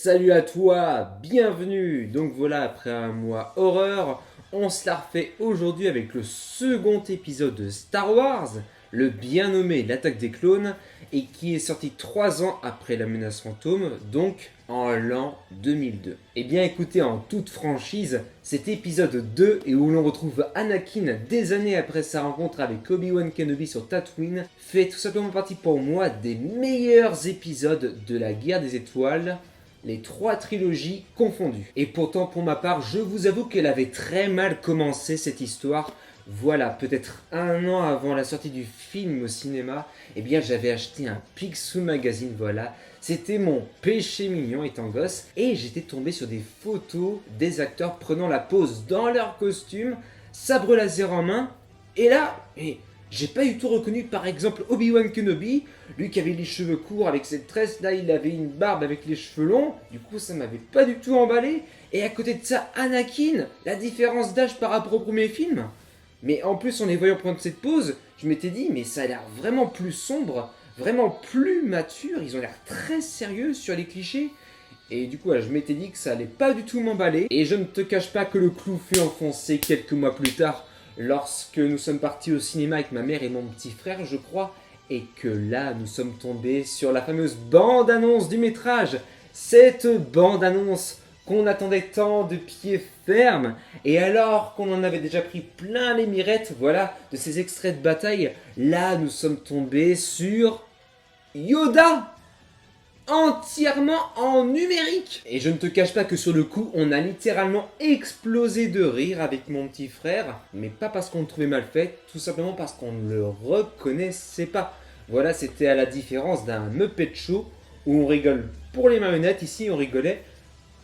Salut à toi, bienvenue. Donc voilà, après un mois horreur, on se la refait aujourd'hui avec le second épisode de Star Wars, le bien nommé L'attaque des clones, et qui est sorti 3 ans après la menace fantôme, donc en l'an 2002. Et bien écoutez, en toute franchise, cet épisode 2, et où l'on retrouve Anakin des années après sa rencontre avec Obi-Wan Kenobi sur Tatooine, fait tout simplement partie pour moi des meilleurs épisodes de la guerre des étoiles, les 3 trilogies confondues. Et pourtant, pour ma part, je vous avoue qu'elle avait très mal commencé cette histoire. Voilà, peut-être un an avant la sortie du film au cinéma, eh bien j'avais acheté un Picsou Magazine, voilà. C'était mon péché mignon étant gosse, et j'étais tombé sur des photos des acteurs prenant la pose dans leur costume, sabre laser en main, et là, j'ai pas du tout reconnu par exemple Obi-Wan Kenobi, lui qui avait les cheveux courts avec cette tresse, là il avait une barbe avec les cheveux longs, du coup ça m'avait pas du tout emballé. Et à côté de ça, Anakin, la différence d'âge par rapport au premier film. Mais en plus en les voyant prendre cette pose, je m'étais dit mais ça a l'air vraiment plus sombre, vraiment plus mature, ils ont l'air très sérieux sur les clichés. Et du coup, voilà, je m'étais dit que ça allait pas du tout m'emballer. Et je ne te cache pas que le clou fut enfoncé quelques mois plus tard, lorsque nous sommes partis au cinéma avec ma mère et mon petit frère, je crois, et que là, nous sommes tombés sur la fameuse bande-annonce du métrage. Cette bande-annonce qu'on attendait tant de pied ferme, et alors qu'on en avait déjà pris plein les mirettes, voilà, de ces extraits de bataille, là, nous sommes tombés sur Yoda entièrement en numérique. Et je ne te cache pas que sur le coup, on a littéralement explosé de rire avec mon petit frère, mais pas parce qu'on le trouvait mal fait, tout simplement parce qu'on ne le reconnaissait pas. Voilà, c'était à la différence d'un Muppet Show où on rigole pour les marionnettes, ici on rigolait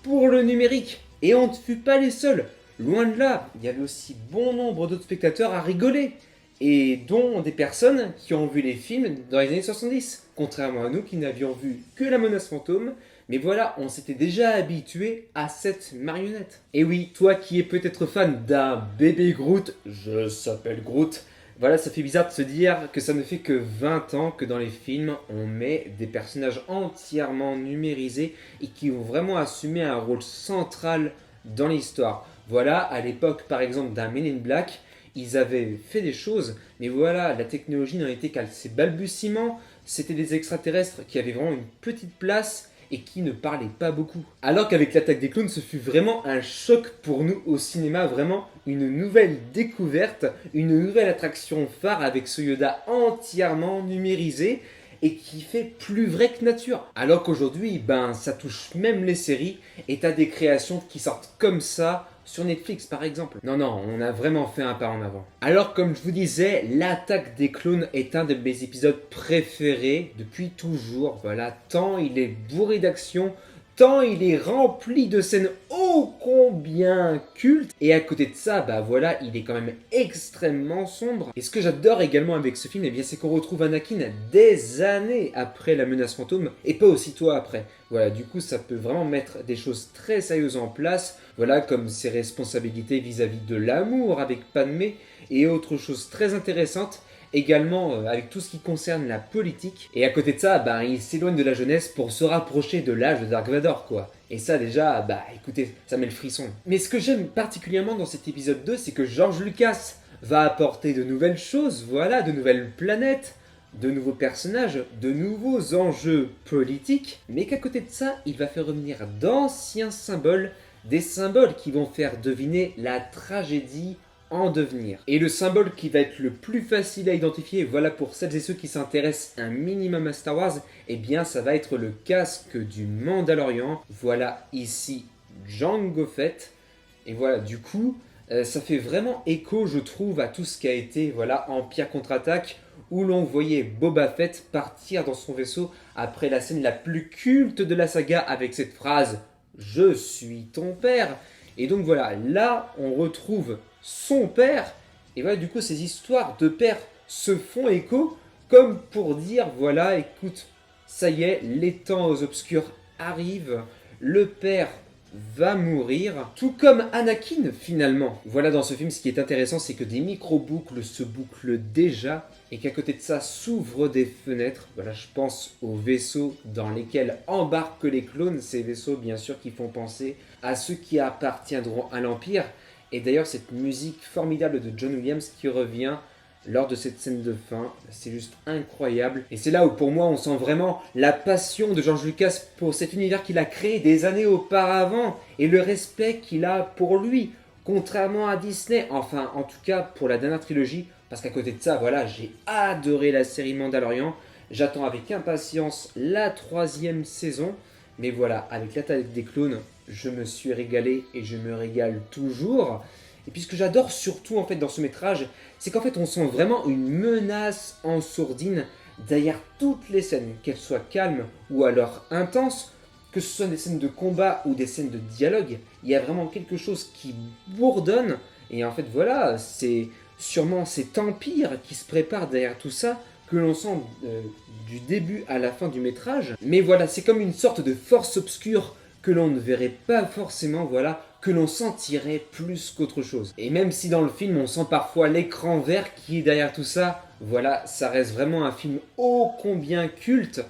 pour le numérique. Et on ne fut pas les seuls. Loin de là, il y avait aussi bon nombre d'autres spectateurs à rigoler, et dont des personnes qui ont vu les films dans les années 70, contrairement à nous qui n'avions vu que la menace fantôme, mais voilà, on s'était déjà habitué à cette marionnette. Et oui, toi qui es peut-être fan d'un bébé Groot, je s'appelle Groot, voilà, ça fait bizarre de se dire que ça ne fait que 20 ans que dans les films, on met des personnages entièrement numérisés et qui ont vraiment assumé un rôle central dans l'histoire. Voilà, à l'époque par exemple d'un Men in Black, ils avaient fait des choses, mais voilà, la technologie n'en était qu'à ses balbutiements, c'était des extraterrestres qui avaient vraiment une petite place et qui ne parlaient pas beaucoup. Alors qu'avec l'attaque des clones, ce fut vraiment un choc pour nous au cinéma, vraiment une nouvelle découverte, une nouvelle attraction phare avec ce Yoda entièrement numérisé et qui fait plus vrai que nature. Alors qu'aujourd'hui, ça touche même les séries et t'as des créations qui sortent comme ça sur Netflix par exemple. Non, on a vraiment fait un pas en avant. Alors comme je vous disais, l'attaque des clones est un de mes épisodes préférés depuis toujours. Voilà, tant il est bourré d'action, tant il est rempli de scènes ô combien cultes. Et à côté de ça, voilà, il est quand même extrêmement sombre. Et ce que j'adore également avec ce film, c'est qu'on retrouve Anakin des années après la menace fantôme, et pas aussitôt après. Voilà, du coup, ça peut vraiment mettre des choses très sérieuses en place, voilà, comme ses responsabilités vis-à-vis de l'amour avec Padmé, et autre chose très intéressante, également avec tout ce qui concerne la politique. Et à côté de ça, il s'éloigne de la jeunesse pour se rapprocher de l'âge de Dark Vador, quoi. Et ça déjà, écoutez, ça met le frisson. Mais ce que j'aime particulièrement dans cet épisode 2, c'est que George Lucas va apporter de nouvelles choses, voilà, de nouvelles planètes, de nouveaux personnages, de nouveaux enjeux politiques, mais qu'à côté de ça, il va faire revenir d'anciens symboles, des symboles qui vont faire deviner la tragédie en devenir. Et le symbole qui va être le plus facile à identifier, voilà pour celles et ceux qui s'intéressent un minimum à Star Wars, ça va être le casque du Mandalorian. Voilà ici Jango Fett. Et voilà, du coup, ça fait vraiment écho, je trouve, à tout ce qui a été, voilà, Empire contre-attaque, où l'on voyait Boba Fett partir dans son vaisseau après la scène la plus culte de la saga avec cette phrase « Je suis ton père ». Et donc voilà, là on retrouve son père, et voilà, du coup ces histoires de père se font écho, comme pour dire voilà, écoute, ça y est, les temps obscurs arrivent, le père va mourir, tout comme Anakin finalement. Voilà, dans ce film, ce qui est intéressant, c'est que des micro-boucles se bouclent déjà, et qu'à côté de ça s'ouvrent des fenêtres. Voilà, je pense aux vaisseaux dans lesquels embarquent les clones, ces vaisseaux bien sûr qui font penser à ceux qui appartiendront à l'Empire. Et d'ailleurs, cette musique formidable de John Williams qui revient lors de cette scène de fin, c'est juste incroyable. Et c'est là où pour moi on sent vraiment la passion de George Lucas pour cet univers qu'il a créé des années auparavant et le respect qu'il a pour lui, contrairement à Disney, enfin en tout cas pour la dernière trilogie, parce qu'à côté de ça, voilà, j'ai adoré la série Mandalorian, j'attends avec impatience la 3e saison, mais voilà, avec l'attaque des clones, je me suis régalé et je me régale toujours. Et puis ce que j'adore surtout en fait dans ce métrage, c'est qu'en fait on sent vraiment une menace en sourdine derrière toutes les scènes, qu'elles soient calmes ou alors intenses, que ce soit des scènes de combat ou des scènes de dialogue, il y a vraiment quelque chose qui bourdonne. Et en fait voilà, c'est sûrement cet empire qui se prépare derrière tout ça, que l'on sent du début à la fin du métrage. Mais voilà, c'est comme une sorte de force obscure que l'on ne verrait pas forcément, voilà, que l'on sentirait plus qu'autre chose. Et même si dans le film on sent parfois l'écran vert qui est derrière tout ça, voilà, ça reste vraiment un film ô combien culte.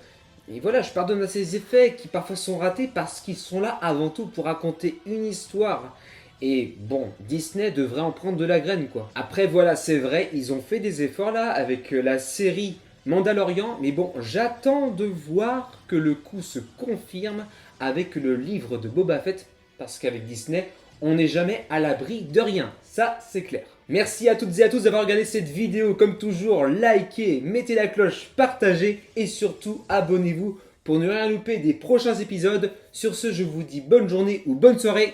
Et voilà, je pardonne à ces effets qui parfois sont ratés parce qu'ils sont là avant tout pour raconter une histoire. Et bon, Disney devrait en prendre de la graine quoi. Après voilà, c'est vrai, ils ont fait des efforts là avec la série Mandalorian, mais bon, j'attends de voir que le coup se confirme avec le livre de Boba Fett, parce qu'avec Disney, on n'est jamais à l'abri de rien, ça c'est clair. Merci à toutes et à tous d'avoir regardé cette vidéo, comme toujours, likez, mettez la cloche, partagez et surtout abonnez-vous pour ne rien louper des prochains épisodes. Sur ce, je vous dis bonne journée ou bonne soirée,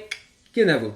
Kenavo.